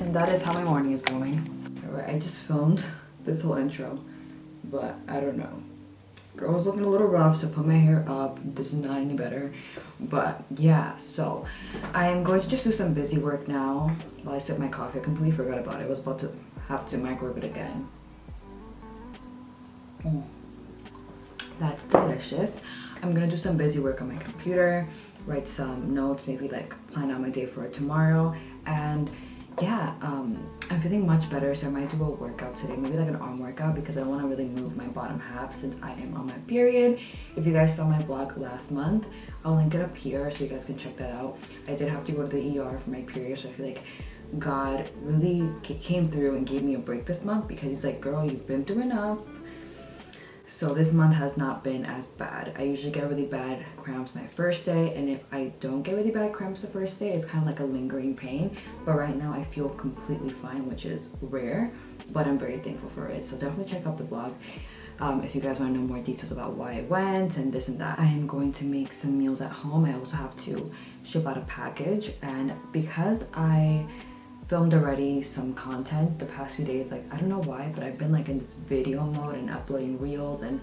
And that is how my morning is going. Alright, I just filmed this whole intro, but I don't know. Girl was looking a little rough, so I put my hair up. This is not any better. But yeah, so I am going to just do some busy work now while I sip my coffee. I completely forgot about it. I was about to have to microwave it again. That's delicious. I'm gonna do some busy work on my computer, write some notes, maybe like plan out my day for tomorrow. And yeah, I'm feeling much better, so I might do a workout today, maybe like an arm workout, because I don't want to really move my bottom half since I am on my period. If you guys saw my vlog last month, I'll link it up here so you guys can check that out. I did have to go to the ER for my period, so I feel like God really came through and gave me a break this month, because he's like, girl, you've been through enough. So this month has not been as bad. I usually get really bad cramps my first day, and if I don't get really bad cramps the first day, it's kind of like a lingering pain. But right now I feel completely fine, which is rare, but I'm very thankful for it. So definitely check out the vlog if you guys want to know more details about why I went and this and that. I am going to make some meals at home. I also have to ship out a package, and because I filmed already some content the past few days, like I don't know why, but I've been like in this video mode and uploading reels and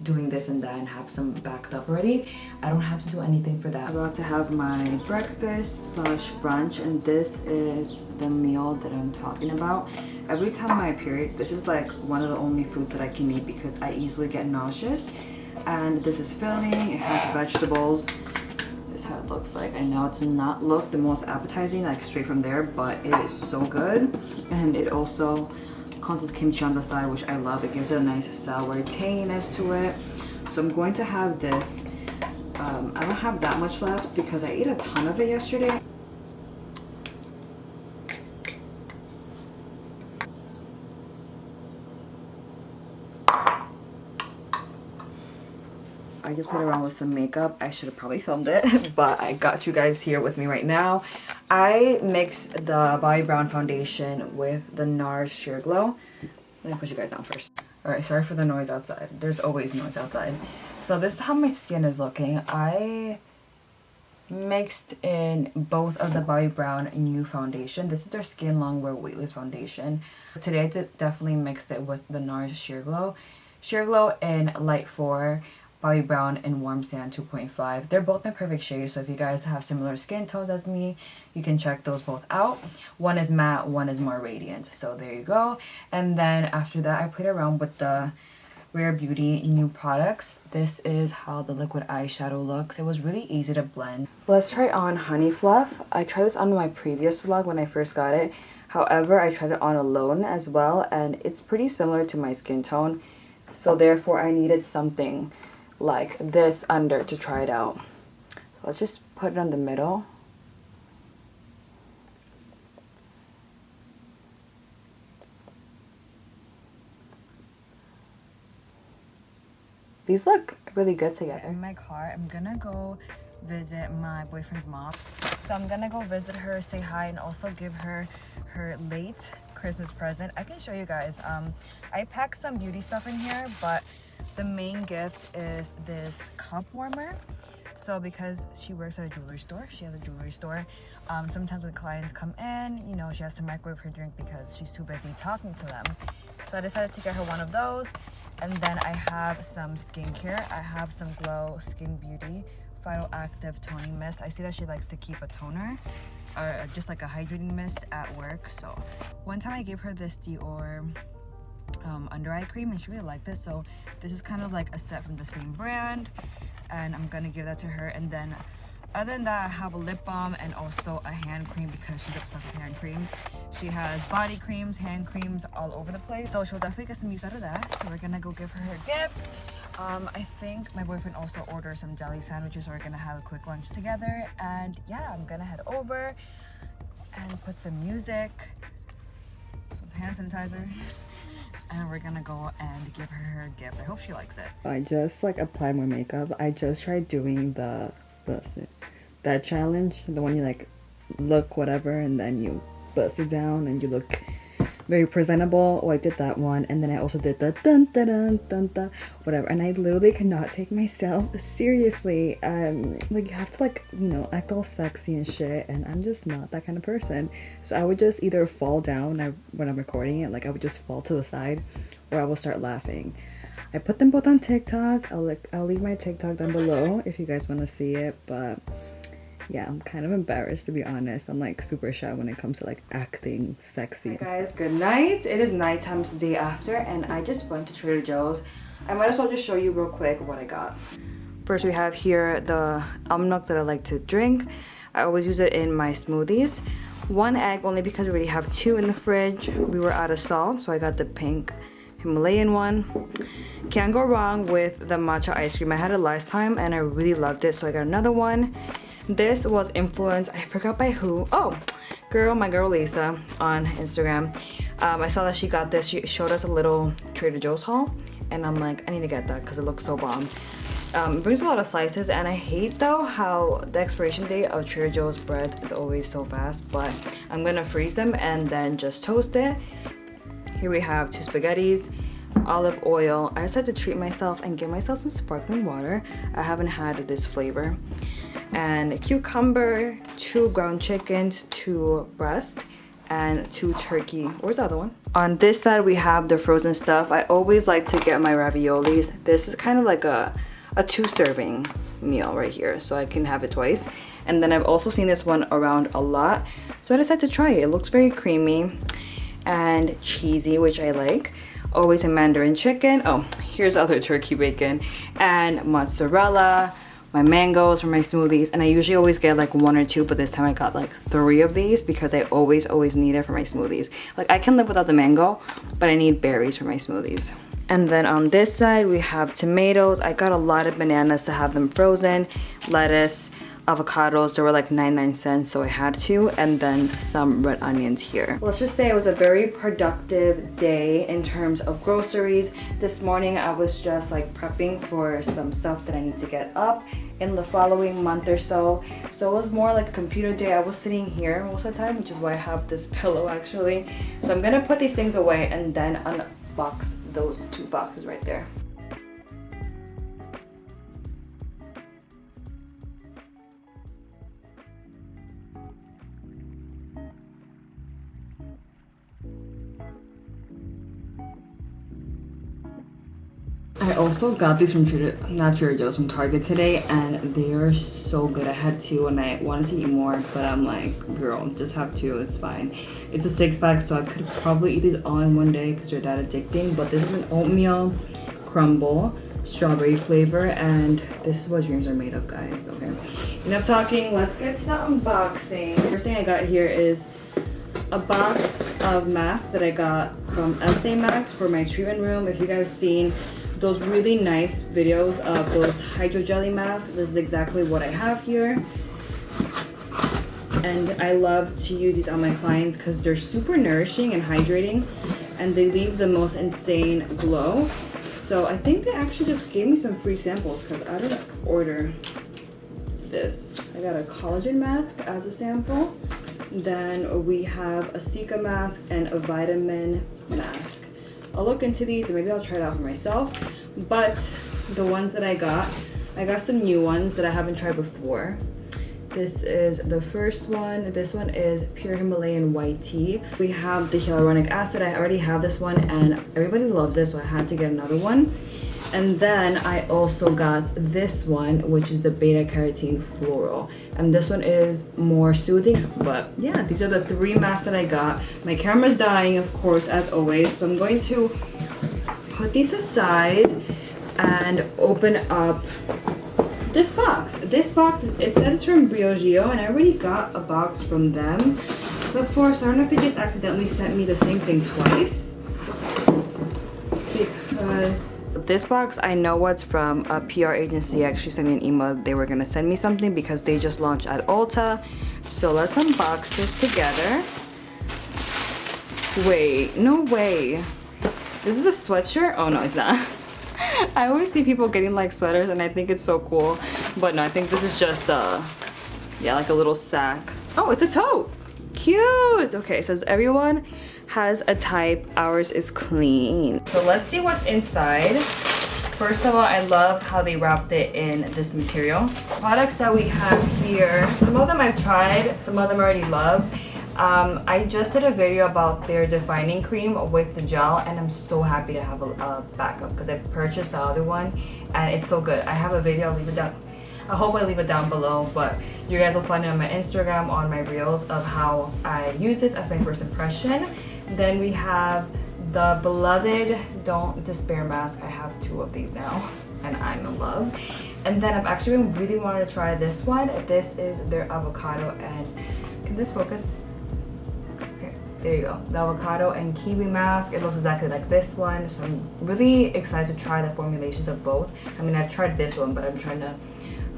doing this and that and have some backed up already. I don't have to do anything for that. I'm about to have my breakfast slash brunch, and this is the meal that I'm talking about. Every time my period, this is like one of the only foods that I can eat because I easily get nauseous. And this is filling, it has vegetables. How it looks like. I know it's not look the most appetizing like straight from there, but it is so good. And it also comes with kimchi on the side, which I love. It gives it a nice sour tanginess to it. So I'm going to have this. I don't have that much left because I ate a ton of it yesterday. I just played around with some makeup. I should have probably filmed it, but I got you guys here with me right now. I mixed the Bobbi Brown foundation with the NARS Sheer Glow. Let me put you guys on first. Alright, sorry for the noise outside. There's always noise outside. So this is how my skin is looking. I mixed in both of the Bobbi Brown new foundation. This is their Skin Longwear Weightless Foundation. Today I definitely mixed it with the NARS Sheer Glow. Sheer Glow in Light 4. Bobbi Brown and Warm Sand 2.5. They're both my perfect shade, so if you guys have similar skin tones as me, you can check those both out. One is matte, one is more radiant, so there you go. And then after that, I played around with the Rare Beauty new products. This is how the liquid eyeshadow looks. It was really easy to blend. Let's try on Honey Fluff. I tried this on my previous vlog when I first got it. However, I tried it on alone as well, and it's pretty similar to my skin tone. So therefore, I needed something like this under to try it out. Let's just put it on the middle. These look really good together. In my car, I'm gonna go visit my boyfriend's mom. So I'm gonna go visit her, say hi, and also give her her late Christmas present. I can show you guys. I packed some beauty stuff in here, but the main gift is this cup warmer. So because she works at a jewelry store, she has a jewelry store, sometimes when clients come in, you know, she has to microwave her drink because she's too busy talking to them. So I decided to get her one of those. And then I have some skincare. I have some Glow Skin Beauty Phyto Active Toning Mist. I see that she likes to keep a toner or just like a hydrating mist at work. So one time I gave her this Dior under eye cream, and she really liked this. So this is kind of like a set from the same brand, and I'm gonna give that to her. And then other than that, I have a lip balm and also a hand cream because she's obsessed with hand creams. She has body creams, hand creams all over the place, so she'll definitely get some use out of that. So we're gonna go give her her gift. I think my boyfriend also ordered some deli sandwiches, so we're gonna have a quick lunch together. And yeah, I'm gonna head over and put some music, some hand sanitizer, and we're gonna go and give her her gift. I hope she likes it. I just like applied my makeup. I just tried doing that challenge, the one you like look whatever and then you bust it down and you look very presentable. Oh, I did that one, and then I also did the dun dun dun dun dun whatever, and I literally cannot take myself seriously. Like you have to, like, you know, act all sexy and shit, and I'm just not that kind of person. So I would just either fall down when I'm recording it, like I would just fall to the side, or I will start laughing. I put them both on TikTok. I'll leave my TikTok down below if you guys want to see it, but yeah, I'm kind of embarrassed, to be honest. I'm like super shy when it comes to like acting sexy. Hi guys, good night. It is nighttime the day after, and I just went to Trader Joe's. I might as well just show you real quick what I got. First, we have here the almond milk that I like to drink. I always use it in my smoothies. 1 egg, only because we already have 2 in the fridge. We were out of salt, so I got the pink Himalayan one. Can't go wrong with the matcha ice cream. I had it last time and I really loved it, so I got another one. This was influenced, I forgot by who. Oh, my girl Lisa on Instagram. I saw that she got this. She showed us a little Trader Joe's haul, and I'm like, I need to get that because it looks so bomb. It brings a lot of slices, and I hate though how the expiration date of Trader Joe's bread is always so fast, but I'm gonna freeze them and then just toast it. Here we have 2 spaghettis, olive oil. I decided to treat myself and get myself some sparkling water. I haven't had this flavor. And a cucumber, 2 ground chickens, 2 breast, and 2 turkey. Where's the other one? On this side, we have the frozen stuff. I always like to get my raviolis. This is kind of like a 2-serving meal right here, so I can have it twice. And then I've also seen this one around a lot, so I decided to try it. It looks very creamy and cheesy, which I like. Always a Mandarin chicken. Oh, here's other turkey bacon and mozzarella. My mangoes for my smoothies, and I usually always get like 1 or 2, but this time I got like 3 of these because I always need it for my smoothies. Like I can live without the mango, but I need berries for my smoothies. And then on this side we have tomatoes. I got a lot of bananas to have them frozen, lettuce, avocados. They were like 99 cents, so I had to, and then some red onions here. Let's just say it was a very productive day in terms of groceries. This morning I was just like prepping for some stuff that I need to get up in the following month or so. So it was more like a computer day. I was sitting here most of the time, which is why I have this pillow actually. So I'm gonna put these things away and then unbox those 2 boxes right there. I also got these from Trader Joe's, from Target today, and they are so good. I had 2 and I wanted to eat more, but I'm like, girl, just have 2, it's fine. It's a 6-pack, so I could probably eat it all in one day because they're that addicting. But this is an oatmeal crumble, strawberry flavor, and this is what dreams are made of, guys. Okay, enough talking, let's get to the unboxing. First thing I got here is a box of masks that I got from Estee Max for my treatment room. If you guys seen those really nice videos of those hydro jelly masks, this is exactly what I have here. And I love to use these on my clients because they're super nourishing and hydrating, and they leave the most insane glow. So I think they actually just gave me some free samples because I didn't order this. I got a collagen mask as a sample. Then we have a Cica mask and a vitamin mask. I'll look into these and maybe I'll try it out for myself. But the ones that I got some new ones that I haven't tried before. This is the first one. This one is pure Himalayan white tea. We have the hyaluronic acid. I already have this one and everybody loves it, so I had to get another one. And then I also got this one, which is the beta carotene floral, and this one is more soothing. But yeah, these are the 3 masks that I got. My camera's dying, of course, as always, so I'm going to put these aside and open up this box. This box, it says it's from Briogeo, and I already got a box from them before, so I don't know if they just accidentally sent me the same thing twice, because this box, I know what's from a PR agency. Actually sent me an email. They were gonna send me something because they just launched at Ulta. So let's unbox this together. Wait, no way. This is a sweatshirt? Oh no, it's not. I always see people getting like sweaters and I think it's so cool. But no, I think this is just yeah, like a little sack. Oh, it's a tote. Cute. Okay, it says everyone has a type, ours is clean. So let's see what's inside. First of all, I love how they wrapped it in this material. Products that we have here, some of them I've tried, some of them I already love. I just did a video about their defining cream with the gel, and I'm so happy to have a backup because I purchased the other one and it's so good. I have a video, I'll leave it down. I hope I leave it down below, but you guys will find it on my Instagram, on my reels of how I use this as my first impression. Then we have the beloved Don't Despair mask. I have 2 of these now and I'm in love. And then I've actually been really wanting to try this one. This is their Avocado, and can this focus? Okay, there you go. The Avocado and Kiwi mask. It looks exactly like this one. So I'm really excited to try the formulations of both. I mean, I've tried this one, but I'm trying to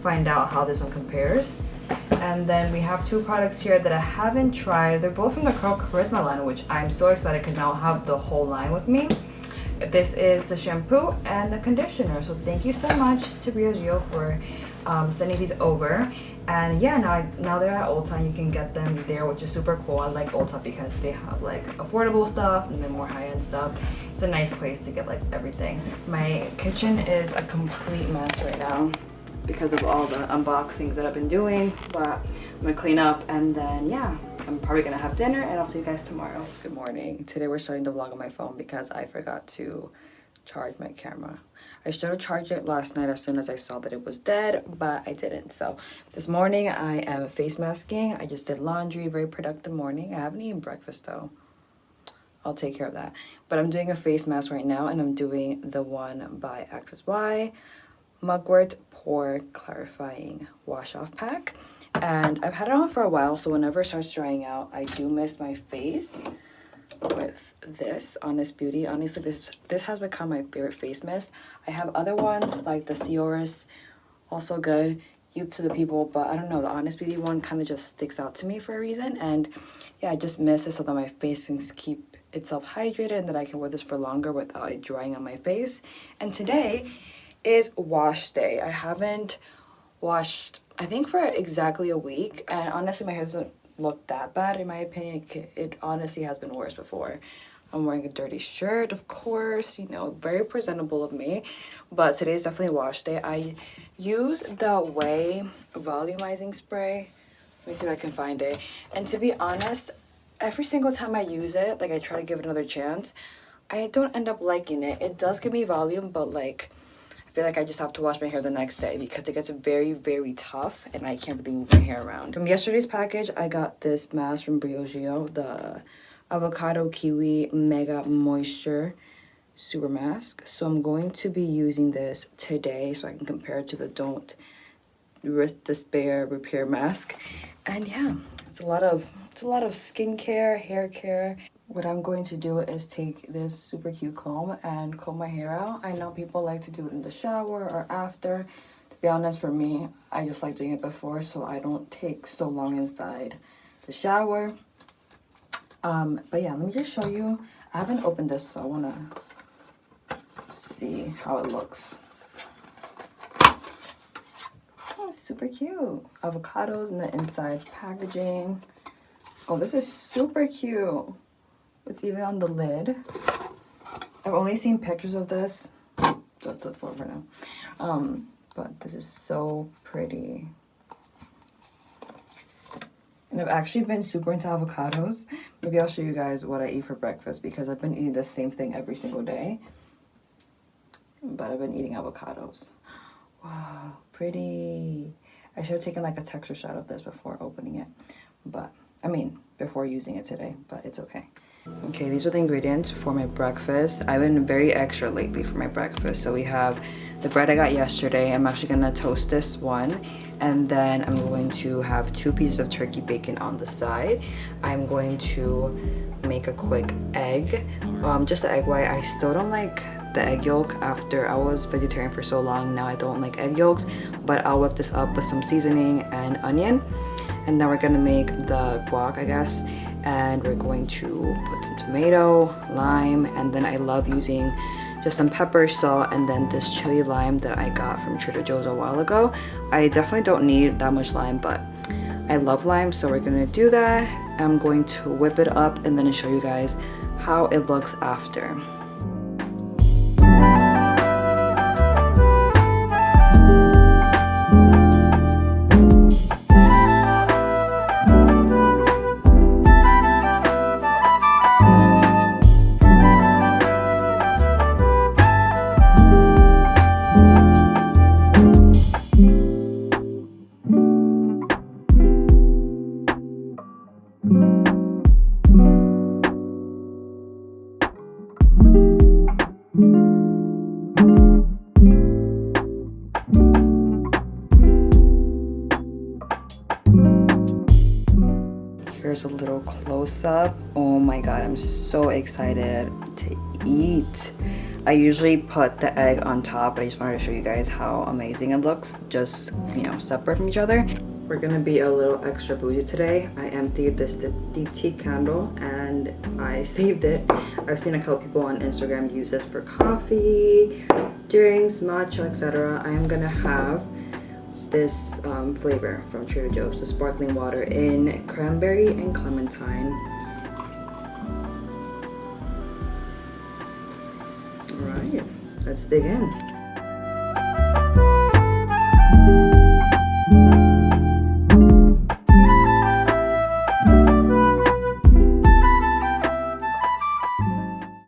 find out how this one compares. And then we have 2 products here that I haven't tried. They're both from the Curl Charisma line, which I'm so excited because now I'll have the whole line with me. This is the shampoo and the conditioner. So thank you so much to Briogeo for sending these over. And yeah, now they're at Ulta and you can get them there, which is super cool. I like Ulta because they have like affordable stuff and then more high-end stuff. It's a nice place to get like everything. My kitchen is a complete mess right now because of all the unboxings that I've been doing, but I'm gonna clean up and then yeah, I'm probably gonna have dinner and I'll see you guys tomorrow. Good morning. Today we're starting the vlog on my phone because I forgot to charge my camera. I should have charged it last night as soon as I saw that it was dead, but I didn't. So this morning I am face masking. I just did laundry, very productive morning. I haven't eaten breakfast though. I'll take care of that. But I'm doing a face mask right now and I'm doing the one by Access Y. Mugwort Pore Clarifying Wash Off Pack, and I've had it on for a while, so whenever it starts drying out I do mist my face with this Honest Beauty. Honestly, this has become my favorite face mist. I have other ones like the Sioris, also good, Youth to the People, but I don't know, the Honest Beauty one kind of just sticks out to me for a reason. And yeah, I just mist it so that my face can keep itself hydrated and that I can wear this for longer without it drying on my face. And today is wash day. I haven't washed, I think, for exactly a week, and honestly my hair doesn't look that bad in my opinion. It honestly has been worse before. I'm wearing a dirty shirt, of course, you know, very presentable of me, but today is definitely wash day. I use the Way volumizing spray. Let me see if I can find it. And to be honest, every single time I use it, like I try to give it another chance, I don't end up liking it. It does give me volume, but like I feel like I just have to wash my hair the next day because it gets very, very tough and I can't really move my hair around. From yesterday's package, I got this mask from Briogeo, the Avocado Kiwi Mega Moisture Super Mask. So I'm going to be using this today so I can compare it to the Don't Despair Repair Mask. And yeah, it's a lot of skincare, hair care. What I'm going to do is take this super cute comb and comb my hair out. I know people like to do it in the shower or after. To be honest, for me, I just like doing it before so I don't take so long inside the shower. But yeah, let me just show you. I haven't opened this, so I want to see how it looks. Oh, it's super cute. Avocados in the inside packaging. Oh, this is super cute. It's even on the lid. I've only seen pictures of this. That's the floor for now. But this is so pretty. And I've actually been super into avocados. Maybe I'll show you guys what I eat for breakfast because I've been eating the same thing every single day. But I've been eating avocados. Wow, pretty. I should have taken like a texture shot of this before opening it. But, I mean, before using it today, but it's okay. Okay, these are the ingredients for my breakfast. I've been very extra lately for my breakfast. So we have the bread I got yesterday. I'm actually gonna toast this one. And then I'm going to have 2 pieces of turkey bacon on the side. I'm going to make a quick egg. Just the egg white. I still don't like the egg yolk after I was vegetarian for so long. Now I don't like egg yolks, but I'll whip this up with some seasoning and onion. And then we're gonna make the guac, I guess. And we're going to put some tomato, lime, and then I love using just some pepper, salt, and then this chili lime that I got from Trader Joe's a while ago. I definitely don't need that much lime, but I love lime, so we're gonna do that. I'm going to whip it up and then show you guys how it looks after. Here's a little close-up. Oh my god, I'm so excited to eat. I usually put the egg on top, but I just wanted to show you guys how amazing it looks, just, you know, separate from each other. We're gonna be a little extra bougie today. I emptied this deep tea candle and I saved it. I've seen a couple people on Instagram use this for coffee, drinks, matcha, etc. I am gonna have this flavor from Trader Joe's, the sparkling water in cranberry and clementine. All right, let's dig in.